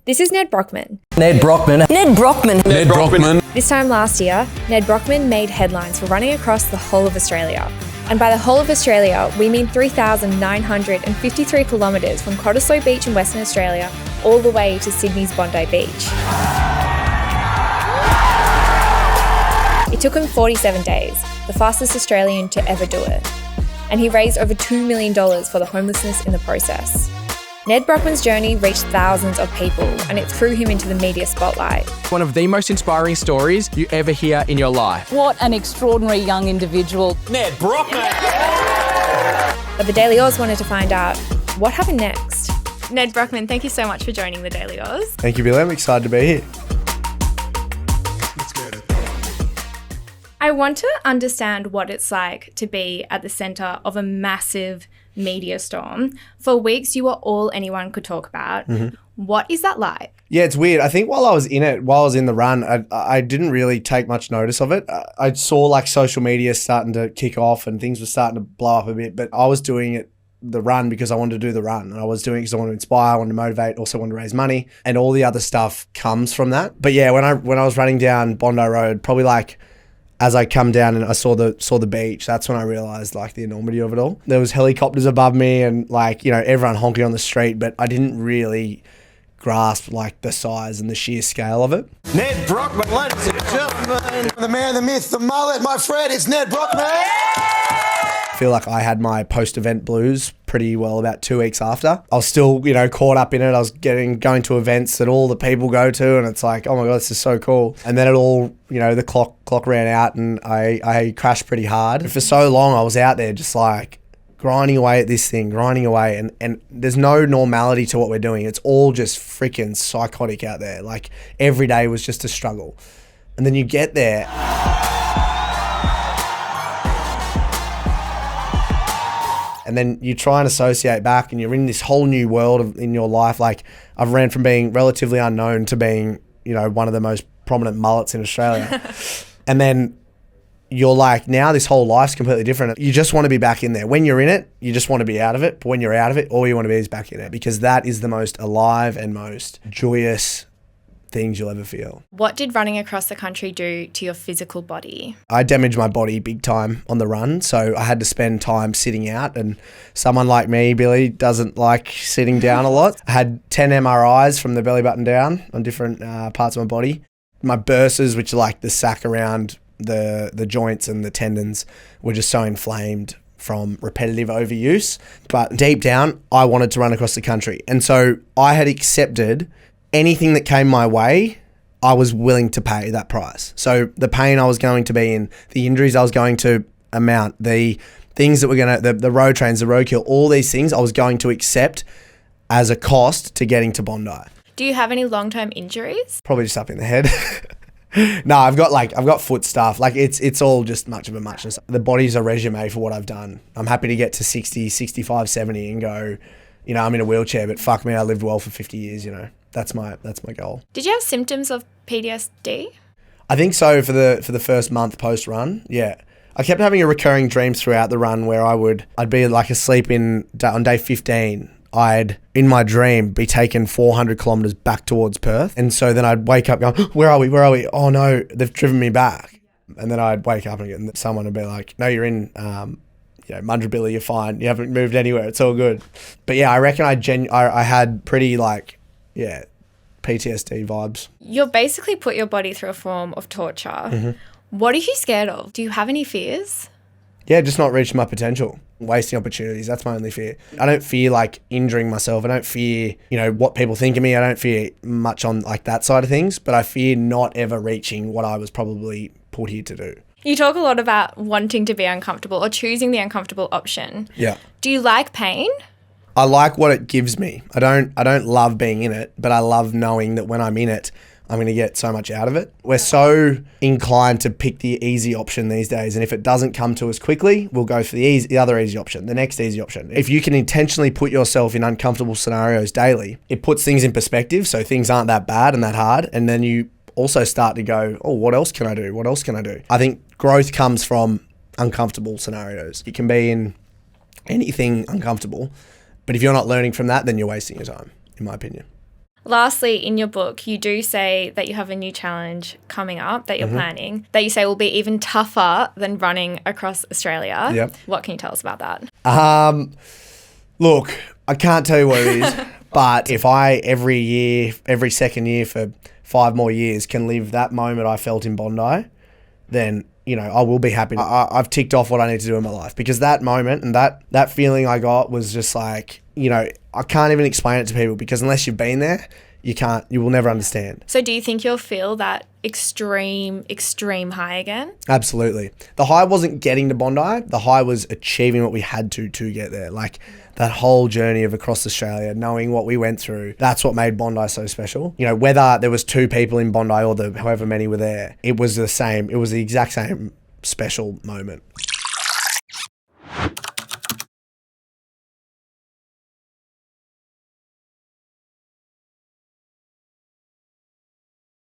This is Nedd Brockmann. Nedd Brockmann. Nedd Brockmann. Nedd Brockmann. This time last year, Nedd Brockmann made headlines for running across the whole of Australia. And by the whole of Australia, we mean 3,953 kilometres from Cottesloe Beach in Western Australia all the way to Sydney's Bondi Beach. It took him 47 days, the fastest Australian to ever do it. And he raised over $2 million for the homelessness in the process. Nedd Brockmann's journey reached thousands of people, and it threw him into the media spotlight. One of the most inspiring stories you ever hear in your life. What an extraordinary young individual. Nedd Brockmann. But the Daily Aus wanted to find out what happened next. Nedd Brockmann, thank you so much for joining the Daily Aus. Thank you, Billi. I'm excited to be here. I want to understand what it's like to be at the centre of a massive media storm. For weeks, you were all anyone could talk about. Mm-hmm. What is that like? Yeah, it's weird. I think while I was in the run, I didn't really take much notice of it. I saw like social media starting to kick off and things were starting to blow up a bit, but I was doing the run because I wanted to do the run, and I was doing it because I wanted to inspire, I wanted to motivate, also wanted to raise money, and all the other stuff comes from that. But yeah, when I was running down Bondi Road, probably like as I come down and I saw the beach, that's when I realised like the enormity of it all. There was helicopters above me and like, you know, everyone honking on the street, but I didn't really grasp like the size and the sheer scale of it. Nedd Brockmann, ladies and gentlemen. The man, the myth, the mullet, my friend, it's Nedd Brockmann. I feel like I had my post-event blues pretty well about 2 weeks after. I was still, you know, caught up in it. I was going to events that all the people go to, and it's like, oh my God, this is so cool. And then it all, you know, the clock ran out and I crashed pretty hard. And for so long I was out there just like grinding away at this thing, grinding away, and there's no normality to what we're doing. It's all just freaking psychotic out there. Like every day was just a struggle. And then you get there, and then you try and associate back and you're in this whole new world in your life. Like I've ran from being relatively unknown to being, you know, one of the most prominent mullets in Australia. And then you're like, now this whole life's completely different. You just want to be back in there. When you're in it, you just want to be out of it. But when you're out of it, all you want to be is back in it, because that is the most alive and most joyous things you'll ever feel. What did running across the country do to your physical body? I damaged my body big time on the run, so I had to spend time sitting out, and someone like me, Billi, doesn't like sitting down a lot. I had 10 MRIs from the belly button down on different parts of my body. My bursas, which are like the sac around the joints and the tendons, were just so inflamed from repetitive overuse. But deep down, I wanted to run across the country, and so I had accepted anything that came my way. I was willing to pay that price. So the pain I was going to be in, the injuries I was going to amount, the things that were going to, the road trains, the roadkill, all these things I was going to accept as a cost to getting to Bondi. Do you have any long-term injuries? Probably just up in the head. No, I've got foot stuff. Like it's all just much of a muchness. The body's a resume for what I've done. I'm happy to get to 60, 65, 70 and go, you know, I'm in a wheelchair, but fuck me, I lived well for 50 years, you know. That's my goal. Did you have symptoms of PTSD? I think so for the first month post run. Yeah, I kept having a recurring dreams throughout the run where I'd be like asleep on day 15. I'd in my dream be taken 400 kilometers back towards Perth, and so then I'd wake up going, where are we? Oh no, they've driven me back. And then I'd wake up and someone would be like, no, you're in you know, Mundra Billi, you're fine. You haven't moved anywhere. It's all good. But yeah, I reckon I had pretty like, yeah, PTSD vibes. You've basically put your body through a form of torture. Mm-hmm. What are you scared of? Do you have any fears? Yeah, just not reaching my potential, wasting opportunities. That's my only fear. I don't fear like injuring myself. I don't fear, you know, what people think of me. I don't fear much on like that side of things, but I fear not ever reaching what I was probably put here to do. You talk a lot about wanting to be uncomfortable or choosing the uncomfortable option. Yeah. Do you like pain? I like what it gives me. I don't love being in it, but I love knowing that when I'm in it, I'm going to get so much out of it. We're so inclined to pick the easy option these days, and if it doesn't come to us quickly, we'll go for the other easy option, the next easy option. If you can intentionally put yourself in uncomfortable scenarios daily, it puts things in perspective, so things aren't that bad and that hard, and then you also start to go, oh, what else can I do? What else can I do? I think growth comes from uncomfortable scenarios. You can be in anything uncomfortable, but if you're not learning from that, then you're wasting your time, in my opinion. Lastly, in your book, you do say that you have a new challenge coming up that you're planning that you say will be even tougher than running across Australia. Yep. What can you tell us about that? Look, I can't tell you what it is, but if I every second year for 5 more years can live that moment I felt in Bondi, then, you know, I will be happy. I've ticked off what I need to do in my life, because that moment and that feeling I got was just like, you know, I can't even explain it to people, because unless you've been there, you will never understand. So do you think you'll feel that extreme high again? Absolutely. The high wasn't getting to Bondi. The high was achieving what we had to get there. Like that whole journey of across Australia, knowing what we went through, that's what made Bondi so special. You know, whether there was 2 people in Bondi or however many were there, it was the same. It was the exact same special moment.